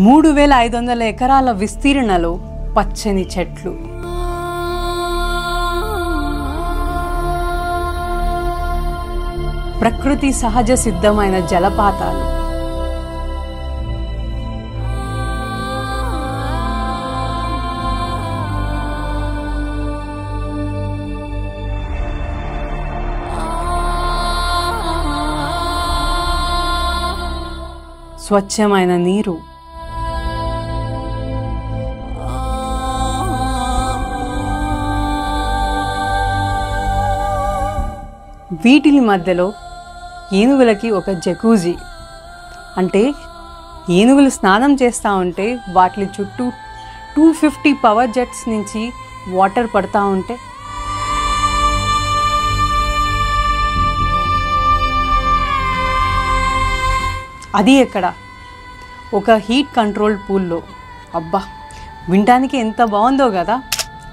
3500 ఎకరాల విస్తీర్ణలో పచ్చని చెట్లు, ప్రకృతి సహజ సిద్ధమైన జలపాతాలు, స్వచ్ఛమైన నీరు, వీటిని మధ్యలో ఏనుగులకి ఒక జకూజీ, అంటే ఏనుగులు స్నానం చేస్తూ ఉంటే వాటి చుట్టూ 250 పవర్ జెట్స్ నుంచి వాటర్ పడతా ఉంటే, అది ఎక్కడ ఒక హీట్ కంట్రోల్డ్ పూల్లో. అబ్బా, వినడానికి ఎంత బాగుందో కదా.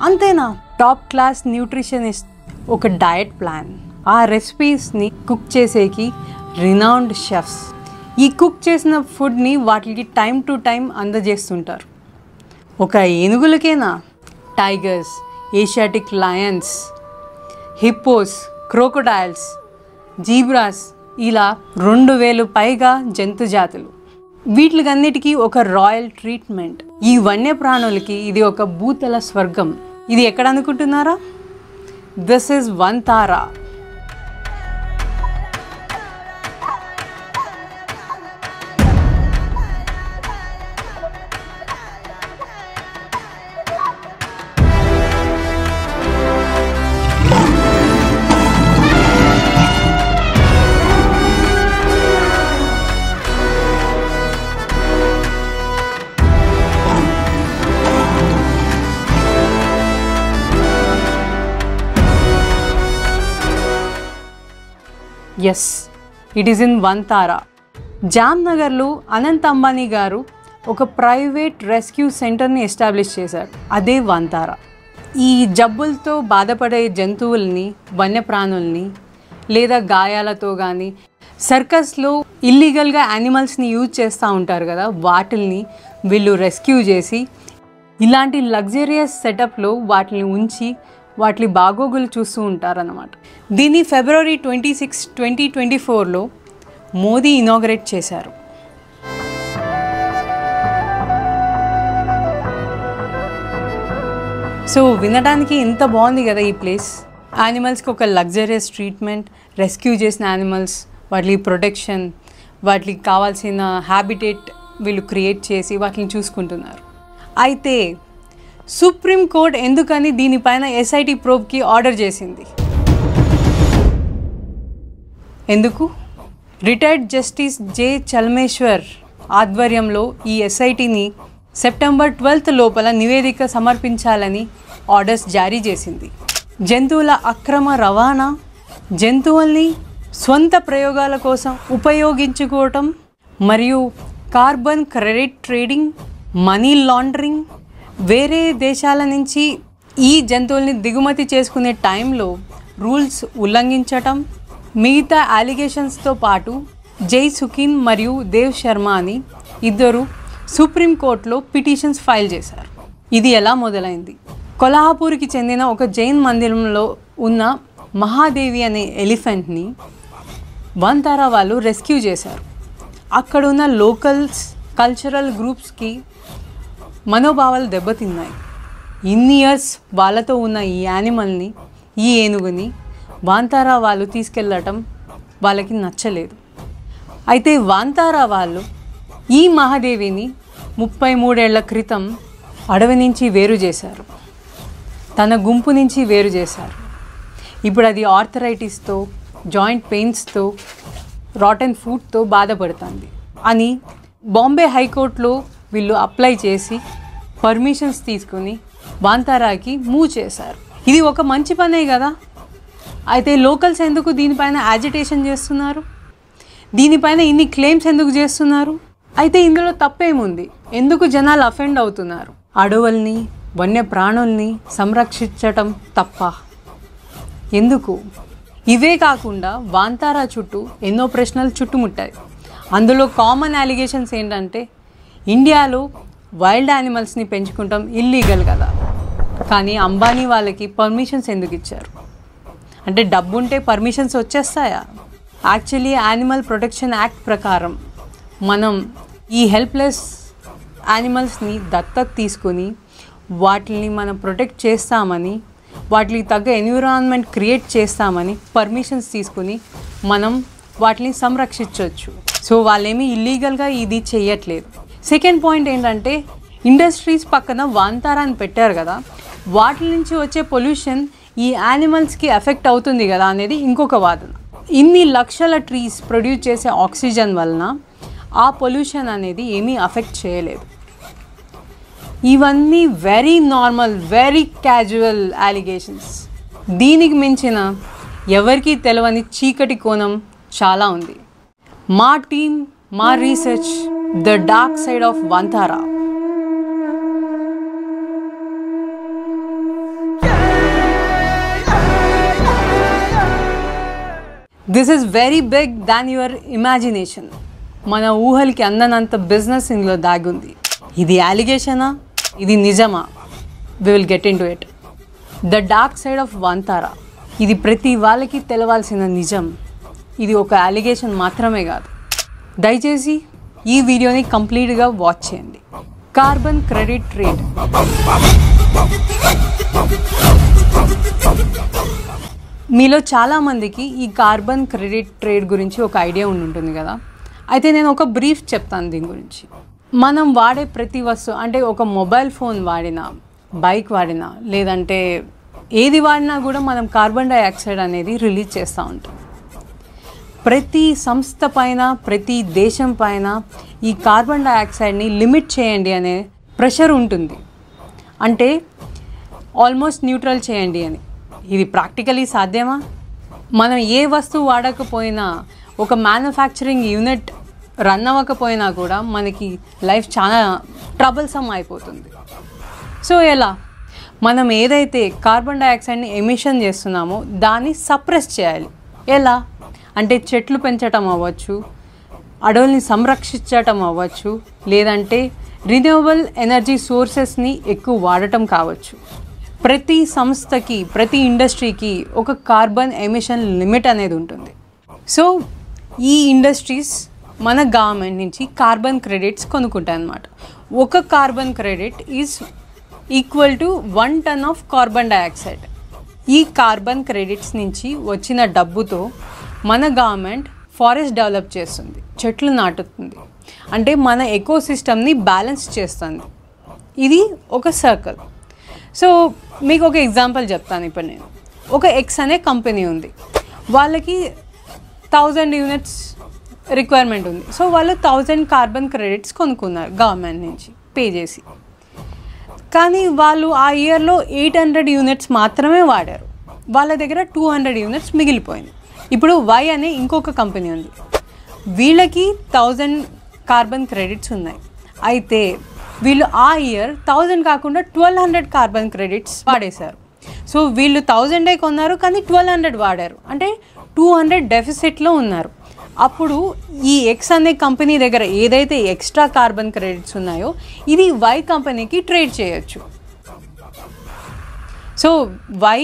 అంతేనా, టాప్ క్లాస్ న్యూట్రిషనిస్ట్ ఒక డయట్ ప్లాన్, ఆ రెసిపీస్ని కుక్ చేసేకి రినౌండ్ షెఫ్స్ ఈ కుక్ చేసిన ఫుడ్ని వాటికి టైం టు టైం అందజేస్తుంటారు. ఒక ఏనుగులకేనా, tigers, Asiatic lions, hippos, crocodiles, zebras, ఇలా 2000 పైగా జంతు జాతులు. వీటికన్నిటికీ ఒక రాయల్ ట్రీట్మెంట్. ఈ వన్యప్రాణులకి ఇది ఒక భూతల స్వర్గం. ఇది ఎక్కడ అనుకుంటున్నారా? This is Vantara. Yes, it is in Vantara. జామ్నగర్లో అనంత్ అంబానీ గారు ఒక ప్రైవేట్ రెస్క్యూ సెంటర్ని ఎస్టాబ్లిష్ చేశారు. అదే వంతారా. ఈ జబ్బులతో బాధపడే జంతువుల్ని, వన్యప్రాణుల్ని లేదా గాయాలతో కానీ సర్కస్లో ఇల్లీగల్గా యానిమల్స్ని యూజ్ చేస్తూ ఉంటారు కదా, వాటిల్ని వీళ్ళు రెస్క్యూ చేసి ఇలాంటి లగ్జరియస్ సెటప్లో వాటిని ఉంచి వాటి బాగోగులు చూస్తూ ఉంటారన్నమాట. దీన్ని ఫిబ్రవరి 26, 2024లో మోదీ ఇనాగరేట్ చేశారు. సో వినడానికి ఎంత బాగుంది కదా ఈ ప్లేస్. యానిమల్స్కి ఒక లగ్జరియస్ ట్రీట్మెంట్, రెస్క్యూ చేసిన యానిమల్స్, వాటి ప్రొటెక్షన్, వాటికి కావాల్సిన హ్యాబిటేట్ వీళ్ళు క్రియేట్ చేసి వాటిని చూసుకుంటున్నారు. అయితే సుప్రీం కోర్ట్ ఎందుకని దీనిపైన ఎస్ఐటి ప్రోబ్కి ఆర్డర్ చేసింది? ఎందుకు? రిటైర్డ్ జస్టిస్ జె చల్మేశ్వర్ ఆధ్వర్యంలో ఈ ఎస్ఐటిని సెప్టెంబర్ 12 లోపల నివేదిక సమర్పించాలని ఆర్డర్స్ జారీ చేసింది. జంతువుల అక్రమ రవాణా, జంతువుల్ని స్వంత ప్రయోగాల కోసం ఉపయోగించుకోవటం మరియు carbon credit trading, money laundering, వేరే దేశాల నుంచి ఈ జంతువుల్ని దిగుమతి చేసుకునే టైంలో రూల్స్ ఉల్లంఘించటం, మిగతా అలిగేషన్స్తో పాటు జై సుఖీన్ మరియు దేవ్ శర్మ అని ఇద్దరు సుప్రీంకోర్టులో పిటిషన్స్ ఫైల్ చేశారు. ఇది ఎలా మొదలైంది? కొల్హాపూర్కి చెందిన ఒక జైన్ మందిరంలో ఉన్న మహాదేవి అనే ఎలిఫెంట్ని వంతారా వాళ్ళు రెస్క్యూ చేశారు. అక్కడున్న లోకల్స్, కల్చరల్ గ్రూప్స్కి మనోభావాలు దెబ్బతిన్నాయి. ఇన్ని ఇయర్స్ వాళ్ళతో ఉన్న ఈ యానిమల్ని, ఈ ఏనుగుని వంతారా వాళ్ళు తీసుకెళ్ళటం వాళ్ళకి నచ్చలేదు. అయితే వంతారా వాళ్ళు ఈ మహాదేవిని 33 ఏళ్ల క్రితం అడవి నుంచి వేరు చేశారు, తన గుంపు నుంచి వేరు చేశారు. ఇప్పుడు అది ఆర్థరైటిస్తో, జాయింట్ పెయిన్స్తో, రాటన్ ఫుడ్తో బాధపడుతుంది అని బాంబే హైకోర్టులో వీళ్ళు అప్లై చేసి పర్మిషన్స్ తీసుకుని వంతారాకి మూవ్ చేశారు. ఇది ఒక మంచి పనే కదా. అయితే లోకల్స్ ఎందుకు దీనిపైన యాజిటేషన్ చేస్తున్నారు? దీనిపైన ఇన్ని క్లెయిమ్స్ ఎందుకు చేస్తున్నారు? అయితే ఇందులో తప్పేముంది? ఎందుకు జనాలు అఫెండ్ అవుతున్నారు? అడవుల్ని, వన్యప్రాణుల్ని సంరక్షించటం తప్ప? ఎందుకు? ఇవే కాకుండా వంతారా చుట్టూ ఎన్నో ప్రశ్నలు చుట్టుముట్టాయి. అందులో కామన్ అలిగేషన్స్ ఏంటంటే ఇండియాలో వైల్డ్ యానిమల్స్ని పెంచుకుంటాం ఇల్లీగల్ కదా, కానీ అంబానీ వాళ్ళకి పర్మిషన్స్ ఎందుకు ఇచ్చారు? అంటే డబ్బు ఉంటే పర్మిషన్స్ వచ్చేస్తాయా? యాక్చువల్లీ యానిమల్ ప్రొటెక్షన్ యాక్ట్ ప్రకారం మనం ఈ హెల్ప్లెస్ యానిమల్స్ని దత్తత తీసుకొని వాటిని మనం ప్రొటెక్ట్ చేస్తామని, వాటికి తగ్గ ఎన్విరాన్మెంట్ క్రియేట్ చేస్తామని పర్మిషన్స్ తీసుకుని మనం వాటిని సంరక్షించవచ్చు. సో వాళ్ళేమీ ఇల్లీగల్గా ఇది చేయట్లేదు. సెకండ్ పాయింట్ ఏంటంటే, ఇండస్ట్రీస్ పక్కన వాంతారాన్ని పెట్టారు కదా, వాటి నుంచి వచ్చే పొల్యూషన్ ఈ యానిమల్స్కి ఎఫెక్ట్ అవుతుంది కదా అనేది ఇంకొక వాదన. ఇన్ని లక్షల ట్రీస్ ప్రొడ్యూస్ చేసే ఆక్సిజన్ వలన ఆ పొల్యూషన్ అనేది ఏమీ అఫెక్ట్ చేయలేదు. ఇవన్నీ very normal, very casual allegations. దీనికి మించిన ఎవరికీ తెలియని చీకటి కోణం చాలా ఉంది. మా టీమ్, మా research, the dark side of Vantara. This is very big than your imagination. మన ఊహలకి అందనంత బిజినెస్ ఇందులో దాగుంది. ఇది అలిగేషనా? ఇది నిజమా? We will get into it. The dark side of Vantara. ఇది ప్రతి వాళ్ళకి తెలవాల్సిన నిజం. ఇది ఒక అలిగేషన్ మాత్రమే కాదు. దయచేసి ఈ వీడియోని కంప్లీట్గా వాచ్ చేయండి. Carbon credit trade. మీలో చాలామందికి ఈ కార్బన్ క్రెడిట్ ట్రేడ్ గురించి ఒక ఐడియా ఉంటుంది కదా. అయితే నేను ఒక బ్రీఫ్ చెప్తాను దీని గురించి. మనం వాడే ప్రతి వస్తువు, అంటే ఒక మొబైల్ ఫోన్ వాడినా, బైక్ వాడినా, లేదంటే ఏది వాడినా కూడా మనం కార్బన్ డైఆక్సైడ్ అనేది రిలీజ్ చేస్తూ ఉంటాం. ప్రతి సంస్థ పైన, ప్రతి దేశం పైన ఈ కార్బన్ డైఆక్సైడ్ని లిమిట్ చేయండి అనే ప్రెషర్ ఉంటుంది. అంటే ఆల్మోస్ట్ న్యూట్రల్ చేయండి అని. ఇది ప్రాక్టికలీ సాధ్యమా? మనం ఏ వస్తువు వాడకపోయినా, ఒక మ్యానుఫ్యాక్చరింగ్ యూనిట్ రన్ అవ్వకపోయినా కూడా మనకి లైఫ్ చాలా ట్రబుల్సమ్ అయిపోతుంది. సో ఎలా? మనం ఏదైతే కార్బన్ డైఆక్సైడ్ని ఎమిషన్ చేస్తున్నామో దాన్ని సప్రెస్ చేయాలి. ఎలా అంటే చెట్లు పెంచటం అవ్వచ్చు, అడవుల్ని సంరక్షించటం అవ్వచ్చు, లేదంటే రిన్యూవబుల్ ఎనర్జీ సోర్సెస్ని ఎక్కువ వాడటం కావచ్చు. ప్రతి సంస్థకి, ప్రతి ఇండస్ట్రీకి ఒక కార్బన్ ఎమిషన్ లిమిట్ అనేది ఉంటుంది. సో ఈ ఇండస్ట్రీస్ మన గవర్నమెంట్ నుంచి కార్బన్ క్రెడిట్స్ కొనుక్కుంటాయి అన్నమాట. ఒక carbon credit is equal to 1 ton of carbon dioxide. ఈ కార్బన్ క్రెడిట్స్ నుంచి వచ్చిన డబ్బుతో మన గవర్నమెంట్ ఫారెస్ట్ డెవలప్ చేస్తుంది, చెట్లు నాటుతుంది, అంటే మన ఎకోసిస్టమ్ని బ్యాలెన్స్ చేస్తుంది. ఇది ఒక సర్కిల్. సో మీకు ఒక ఎగ్జాంపుల్ చెప్తాను. ఇప్పుడు నేను ఒక ఎక్స్ అనే కంపెనీ ఉంది, వాళ్ళకి 1000 యూనిట్స్ రిక్వైర్మెంట్ ఉంది. సో వాళ్ళు 1000 కార్బన్ క్రెడిట్స్ కొనుక్కున్నారు గవర్నమెంట్ నుంచి పే చేసి. కానీ వాళ్ళు ఆ ఇయర్లో 800 యూనిట్స్ మాత్రమే వాడారు. వాళ్ళ దగ్గర 200 యూనిట్స్ మిగిలిపోయింది. ఇప్పుడు వై అనే ఇంకొక కంపెనీ ఉంది, వీళ్ళకి 1000 కార్బన్ క్రెడిట్స్ ఉన్నాయి. అయితే వీళ్ళు ఆ ఇయర్ 1000 కాకుండా 1200 కార్బన్ క్రెడిట్స్ వాడేశారు. సో వీళ్ళు 1000 కొన్నారు కానీ 1200 వాడారు, అంటే 200 డెఫిసిట్లో ఉన్నారు. అప్పుడు ఈ ఎక్స్ అనే కంపెనీ దగ్గర ఏదైతే ఎక్స్ట్రా కార్బన్ క్రెడిట్స్ ఉన్నాయో ఇది వై కంపెనీకి ట్రేడ్ చేయొచ్చు. సో వై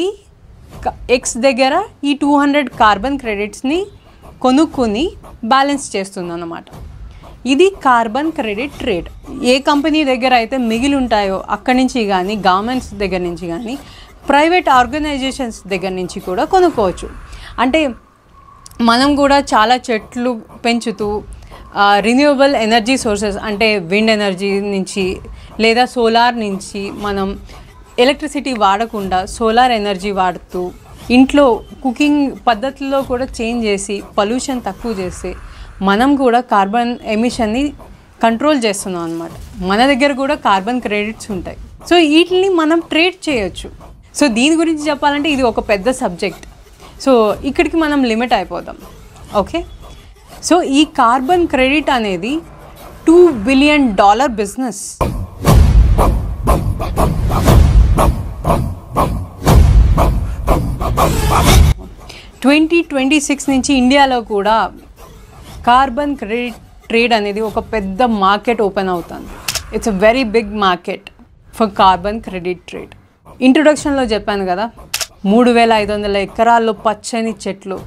ఎక్స్ దగ్గర ఈ 200 కార్బన్ క్రెడిట్స్ని కొనుక్కొని బ్యాలెన్స్ చేస్తుంది అన్నమాట. ఇది కార్బన్ క్రెడిట్ ట్రేడ్. ఏ కంపెనీ దగ్గర అయితే మిగిలి ఉంటాయో అక్కడి నుంచి కానీ, గవర్నమెంట్స్ దగ్గర నుంచి కానీ, ప్రైవేట్ ఆర్గనైజేషన్స్ దగ్గర నుంచి కూడా కొనుక్కోవచ్చు. అంటే మనం కూడా చాలా చెట్లు పెంచుతూ రిన్యూవబుల్ ఎనర్జీ సోర్సెస్, అంటే విండ్ ఎనర్జీ నుంచి లేదా సోలార్ నుంచి మనం ఎలక్ట్రిసిటీ వాడకుండా సోలార్ ఎనర్జీ వాడుతూ ఇంట్లో కుకింగ్ పద్ధతుల్లో కూడా చేంజ్ చేసి పొల్యూషన్ తక్కువ చేసి మనం కూడా కార్బన్ ఎమిషన్ని కంట్రోల్ చేస్తున్నాం అన్నమాట. మన దగ్గర కూడా కార్బన్ క్రెడిట్స్ ఉంటాయి. సో వీటిని మనం ట్రేడ్ చేయొచ్చు. సో దీని గురించి చెప్పాలంటే ఇది ఒక పెద్ద సబ్జెక్ట్. సో ఇక్కడికి మనం లిమిట్ అయిపోదాం. ఓకే, సో ఈ కార్బన్ క్రెడిట్ అనేది $2 billion బిజినెస్. ట్వంటీ 2026 నుంచి ఇండియాలో కూడా కార్బన్ క్రెడిట్ ట్రేడ్ అనేది ఒక పెద్ద మార్కెట్ ఓపెన్ అవుతుంది. It's a very big market for carbon credit trade. ఇంట్రొడక్షన్లో చెప్పాను కదా, 3500 ఎకరాల్లో పచ్చని చెట్లు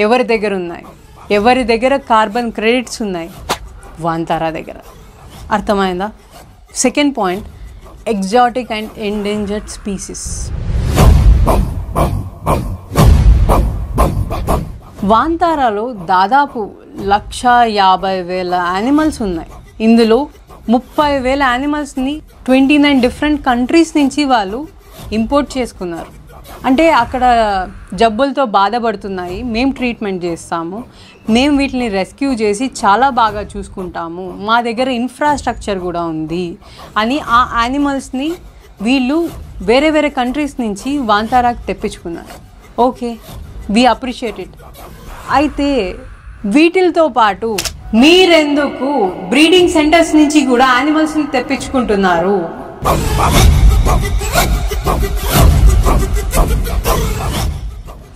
ఎవరి దగ్గర ఉన్నాయి? ఎవరి దగ్గర కార్బన్ క్రెడిట్స్ ఉన్నాయి? వాంతారా దగ్గర. అర్థమైందా? Second point, exotic and endangered species. వాంతారాలో దాదాపు 150,000 యానిమల్స్ ఉన్నాయి. ఇందులో 30,000 యానిమల్స్ని 29 డిఫరెంట్ కంట్రీస్ నుంచి వాళ్ళు ఇంపోర్ట్ చేసుకున్నారు. అంటే అక్కడ జబ్బులతో బాధపడుతున్నాయి, మేము ట్రీట్మెంట్ చేస్తాము, మేము వీటిని రెస్క్యూ చేసి చాలా బాగా చూసుకుంటాము, మా దగ్గర ఇన్ఫ్రాస్ట్రక్చర్ కూడా ఉంది అని ఆ యానిమల్స్ని వీళ్ళు వేరే వేరే కంట్రీస్ నుంచి వాంతారాకి తెప్పించుకున్నారు. Okay, we appreciate it. అయితే వీటితో పాటు మీరెందుకు బ్రీడింగ్ సెంటర్స్ నుంచి కూడా యానిమల్స్ని తెప్పించుకుంటున్నారు?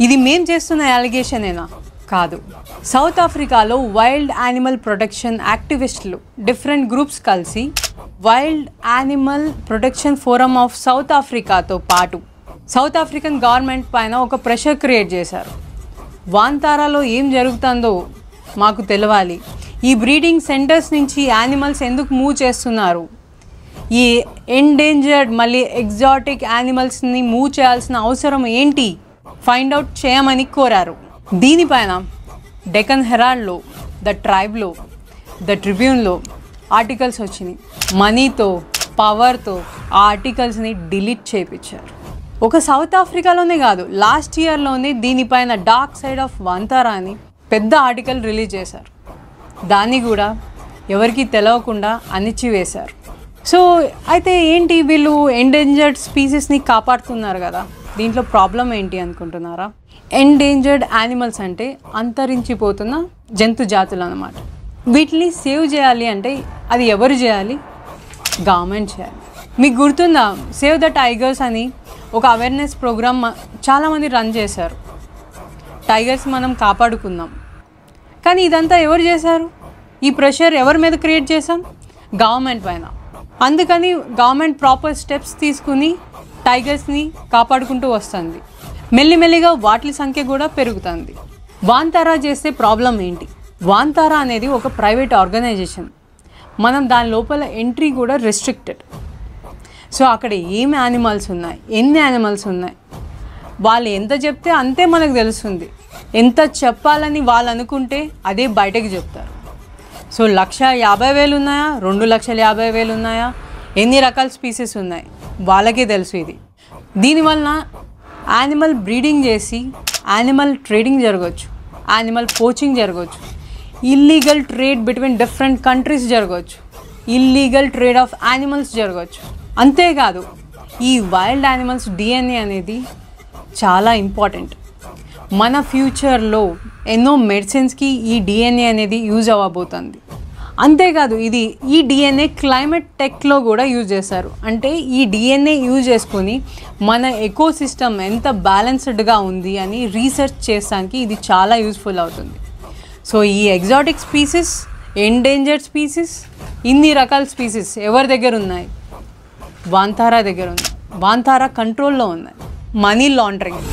ఇది మేం చేస్తున్న అలిగేషనేనా? కాదు. సౌత్ ఆఫ్రికాలో వైల్డ్ యానిమల్ ప్రొటెక్షన్ యాక్టివిస్టులు డిఫరెంట్ గ్రూప్స్ కలిసి wild animal protection forum of South ఆఫ్రికాతో పాటు సౌత్ ఆఫ్రికన్ గవర్నమెంట్ పైన ఒక ప్రెషర్ క్రియేట్ చేశారు. వాంతారాలో ఏం జరుగుతుందో మాకు తెలవాలి, ఈ బ్రీడింగ్ సెంటర్స్ నుంచి యానిమల్స్ ఎందుకు మూవ్ చేస్తున్నారు, ఈ ఎండేంజర్డ్ మళ్ళీ ఎగ్జాటిక్ యానిమల్స్ని మూవ్ చేయాల్సిన అవసరం ఏంటి, ఫైండ్ అవుట్ చేయమని కోరారు. దీనిపైన డెక్కన్ హెరాల్డ్లో, ద ట్రైబ్లో, ద ట్రిబ్యూన్లో ఆర్టికల్స్ వచ్చినాయి. మనీతో, పవర్తో ఆ ఆర్టికల్స్ని డిలీట్ చేయించారు. ఒక సౌత్ ఆఫ్రికాలోనే కాదు, లాస్ట్ ఇయర్లోనే దీనిపైన డార్క్ సైడ్ ఆఫ్ వాంతారా అని పెద్ద ఆర్టికల్ రిలీజ్ చేశారు. దాన్ని కూడా ఎవరికి తెలవకుండా అణిచివేశారు. సో అయితే ఏంటి, వీళ్ళు ఎండేంజర్డ్ స్పీసీస్ని కాపాడుతున్నారు కదా, దీంట్లో ప్రాబ్లం ఏంటి అనుకుంటున్నారా? ఎండేంజర్డ్ యానిమల్స్ అంటే అంతరించిపోతున్న జంతు జాతులు అన్నమాట. వీటిని సేవ్ చేయాలి అంటే అది ఎవరు చేయాలి? గవర్నమెంట్ చేయాలి. మీకు గుర్తుందా, సేవ్ ద టైగర్స్ అని ఒక అవేర్నెస్ ప్రోగ్రామ్ చాలామంది రన్ చేశారు. టైగర్స్ మనం కాపాడుకుందాం. కానీ ఇదంతా ఎవరు చేశారు? ఈ ప్రెషర్ ఎవరి మీద క్రియేట్ చేశాం? గవర్నమెంట్ పైన. అందుకని గవర్నమెంట్ ప్రాపర్ స్టెప్స్ తీసుకుని టైగర్స్ని కాపాడుకుంటూ వస్తుంది. మెల్లిమెల్లిగా వాటి సంఖ్య కూడా పెరుగుతుంది. వాంతారా చేస్తే ప్రాబ్లం ఏంటి? వాంతారా అనేది ఒక ప్రైవేట్ ఆర్గనైజేషన్. మనం దాని లోపల ఎంట్రీ కూడా రెస్ట్రిక్టెడ్. సో అక్కడ ఏం యానిమల్స్ ఉన్నాయి, ఎన్ని యానిమల్స్ ఉన్నాయి, వాళ్ళు ఎంత చెప్తే అంతే మనకు తెలుస్తుంది. ఎంత చెప్పాలని వాళ్ళు అనుకుంటే అదే బయటకు చెప్తారు. సో 150,000 ఉన్నాయా, 250,000 ఉన్నాయా, ఎన్ని రకాల స్పీసీస్ ఉన్నాయి వాళ్ళకే తెలుసు. ఇది దీనివలన యానిమల్ బ్రీడింగ్ చేసి యానిమల్ ట్రేడింగ్ జరగవచ్చు, యానిమల్ పోచింగ్ జరగవచ్చు, illegal trade between different countries జరగవచ్చు, ఇల్లీగల్ ట్రేడ్ ఆఫ్ యానిమల్స్ జరగవచ్చు. అంతేకాదు ఈ వైల్డ్ యానిమల్స్ డిఎన్ఏ అనేది చాలా ఇంపార్టెంట్. మన ఫ్యూచర్లో ఎన్నో మెడిసిన్స్కి ఈ డిఎన్ఏ అనేది యూజ్ అవ్వబోతుంది. అంతేకాదు ఈ డిఎన్ఏ క్లైమేట్ టెక్లో కూడా యూజ్ చేస్తారు. అంటే ఈ డిఎన్ఏ యూజ్ చేసుకొని మన ఎకోసిస్టమ్ ఎంత బ్యాలెన్స్డ్గా ఉంది అని రీసెర్చ్ చేయడానికి ఇది చాలా యూస్ఫుల్ అవుతుంది. సో ఈ ఎగ్జాటిక్ స్పీసీస్, ఎండేంజర్డ్ స్పీసీస్, ఇన్ని రకాల స్పీసీస్ ఎవరి దగ్గర ఉన్నాయి? వాంతారా దగ్గర ఉన్నాయి. వాంతారా కంట్రోల్లో ఉన్నాయి. మనీ లాండరింగ్,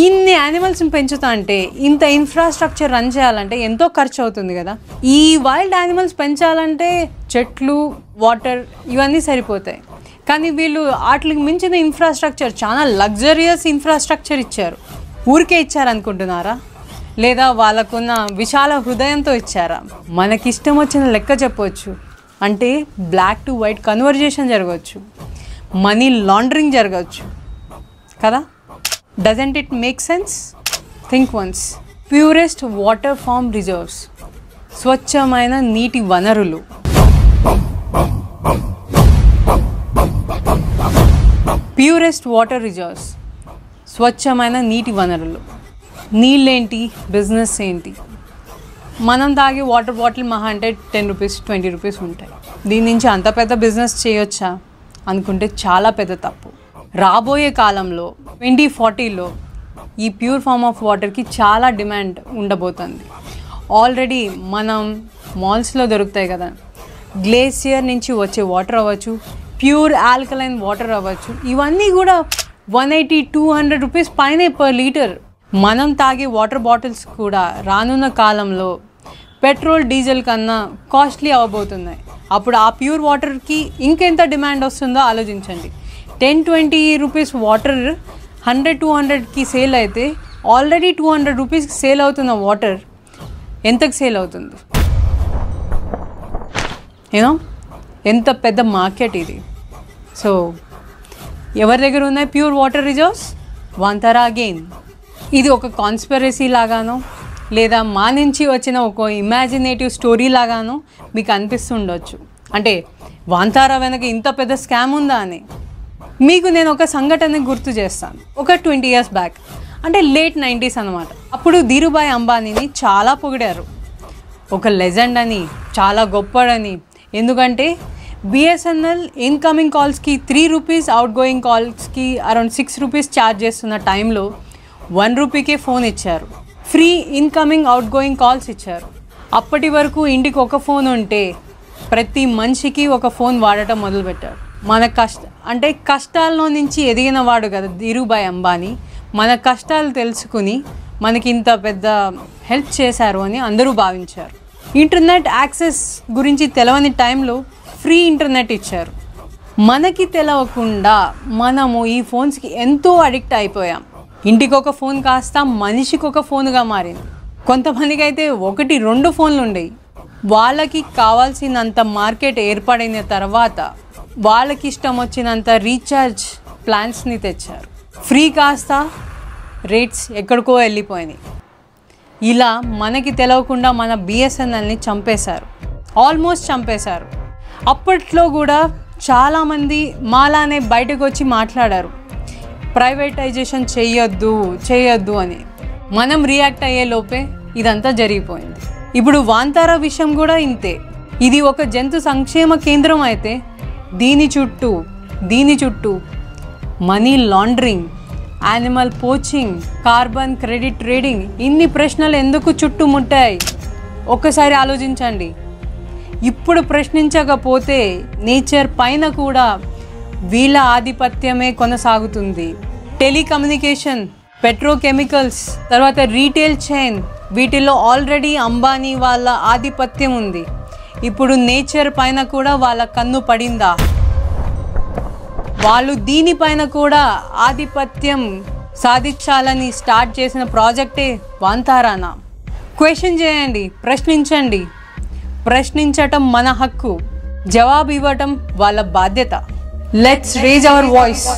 ఇన్ని యానిమల్స్ని పెంచుతా అంటే, ఇంత ఇన్ఫ్రాస్ట్రక్చర్ రన్ చేయాలంటే ఎంతో ఖర్చు అవుతుంది కదా. ఈ వైల్డ్ యానిమల్స్ పెంచాలంటే చెట్లు, వాటర్ ఇవన్నీ సరిపోతాయి. కానీ వీళ్ళు వాటికి మించిన ఇన్ఫ్రాస్ట్రక్చర్, చాలా లగ్జరియస్ ఇన్ఫ్రాస్ట్రక్చర్ ఇచ్చారు. ఊరికే ఇచ్చారు అనుకుంటున్నారా? లేదా వాళ్ళకున్న విశాల హృదయంతో ఇచ్చారా? మనకిష్టం వచ్చిన లెక్క చెప్పవచ్చు. అంటే బ్లాక్ టు వైట్ కన్వర్జేషన్ జరగవచ్చు, మనీ లాండరింగ్ జరగవచ్చు కదా. Doesn't it make sense? Think once. Purest water form reserves, స్వచ్ఛమైన నీటి వనరులు. ప్యూరెస్ట్ వాటర్ రిజర్వ్స్, స్వచ్ఛమైన నీటి వనరులు. నీళ్ళేంటి, బిజినెస్ ఏంటి? మనం తాగే వాటర్ బాటిల్ మహా అంటే 10 రూపీస్ 20 రూపీస్ ఉంటాయి. దీని నుంచి అంత పెద్ద బిజినెస్ చేయొచ్చా అనుకుంటే చాలా పెద్ద తప్పు. రాబోయే కాలంలో 2040లో ఈ ప్యూర్ ఫామ్ ఆఫ్ వాటర్కి చాలా డిమాండ్ ఉండబోతుంది. ఆల్రెడీ మనం మాల్స్లో దొరుకుతాయి కదా, గ్లేసియర్ నుంచి వచ్చే వాటర్ అవ్వచ్చు, ప్యూర్ ఆల్కలైన్ వాటర్ అవ్వచ్చు, ఇవన్నీ కూడా 180-200 రూపీస్ పైనే పర్ లీటర్. మనం తాగే వాటర్ బాటిల్స్ కూడా రానున్న కాలంలో పెట్రోల్ డీజిల్ కన్నా కాస్ట్లీ అవ్వబోతున్నాయి. అప్పుడు ఆ ప్యూర్ వాటర్కి ఇంకెంత డిమాండ్ వస్తుందో ఆలోచించండి. 10-20 రూపీస్ వాటర్ 100-200కి సేల్ అయితే ఆల్రెడీ 200 రూపీస్కి సేల్ అవుతున్న వాటర్ ఎంతకు సేల్ అవుతుంది? యూనో ఎంత పెద్ద మార్కెట్ ఇది. సో ఎవరి దగ్గర ఉన్నాయి ప్యూర్ వాటర్ రిజర్వ్స్? వాంతారా అగైన్. ఇది ఒక కాన్స్పిరసీ లాగానో లేదా మా నుంచి వచ్చిన ఒక ఇమాజినేటివ్ స్టోరీ లాగానో మీకు అనిపిస్తుండొచ్చు. అంటే వాంతారా వెనక ఇంత పెద్ద స్కామ్ ఉందా అని. మీకు నేను ఒక సంఘటన గుర్తు చేస్తాను. ఒక 20 years బ్యాక్, అంటే లేట్ 90s అనమాట. అప్పుడు ధీరుభాయ్ అంబానీని చాలా పొగిడారు, ఒక లెజెండ్ అని, చాలా గొప్పడని. ఎందుకంటే బిఎస్ఎన్ఎల్ ఇన్కమింగ్ కాల్స్కి 3 రూపీస్, అవుట్ గోయింగ్ కాల్స్కి అరౌండ్ 6 రూపీస్ ఛార్జ్ చేస్తున్న టైంలో 1 రూపీకే ఫోన్ ఇచ్చారు. Free incoming outgoing calls ఇచ్చారు. అప్పటి వరకు ఇంటికి ఒక ఫోన్ ఉంటే ప్రతి మనిషికి ఒక ఫోన్ వాడటం మొదలుపెట్టారు. మన కష్టాల్లో నుంచి ఎదిగిన వాడు కదా ధీరుభాయ్ అంబానీ. మన కష్టాలు తెలుసుకుని మనకి ఇంత పెద్ద హెల్ప్ చేశారు అని అందరూ భావించారు. ఇంటర్నెట్ యాక్సెస్ గురించి తెలవని టైంలో ఫ్రీ ఇంటర్నెట్ ఇచ్చారు. మనకి తెలవకుండా మనము ఈ ఫోన్స్కి ఎంతో అడిక్ట్ అయిపోయాం. ఇంటికి ఒక ఫోన్ కాస్త మనిషికి ఒక ఫోన్గా మారింది. కొంతమందికి అయితే 1-2 ఫోన్లు ఉండేవి. వాళ్ళకి కావాల్సినంత మార్కెట్ ఏర్పడిన తర్వాత వాళ్ళకి ఇష్టం వచ్చినంత రీఛార్జ్ ప్లాన్స్ని తెచ్చారు. ఫ్రీ కాస్త రేట్స్ ఎక్కడికో వెళ్ళిపోయినాయి. ఇలా మనకి తెలవకుండా మన బిఎస్ఎన్ఎల్ని చంపేశారు, ఆల్మోస్ట్ చంపేశారు. అప్పట్లో కూడా చాలామంది మాలానే బయటకు వచ్చి మాట్లాడారు, ప్రైవేటైజేషన్ చేయొద్దు అని. మనం రియాక్ట్ అయ్యే లోపే ఇదంతా జరిగిపోయింది. ఇప్పుడు వాంతారా విషయం కూడా ఇంతే. ఇది ఒక జంతు సంక్షేమ కేంద్రం అయితే దీని చుట్టూ money laundering, animal poaching, carbon credit trading, ఇన్ని ప్రశ్నలు ఎందుకు చుట్టుముట్టాయి ఒక్కసారి ఆలోచించండి. ఇప్పుడు ప్రశ్నించకపోతే నేచర్ పైన కూడా వీళ్ళ ఆధిపత్యమే కొనసాగుతుంది. టెలికమ్యూనికేషన్, పెట్రోకెమికల్స్, తర్వాత రీటైల్ చైన్, వీటిల్లో ఆల్రెడీ అంబానీ వాళ్ళ ఆధిపత్యం ఉంది. ఇప్పుడు నేచర్ పైన కూడా వాళ్ళ కన్ను పడిందా? వాళ్ళు దీనిపైన కూడా ఆధిపత్యం సాధించాలని స్టార్ట్ చేసిన ప్రాజెక్టే వాంతారానా? క్వశ్చన్ చేయండి, ప్రశ్నించండి. ప్రశ్నించటం మన హక్కు, జవాబు ఇవ్వటం వాళ్ళ బాధ్యత. Let's raise our voice.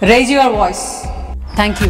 Raise your voice. Thank you.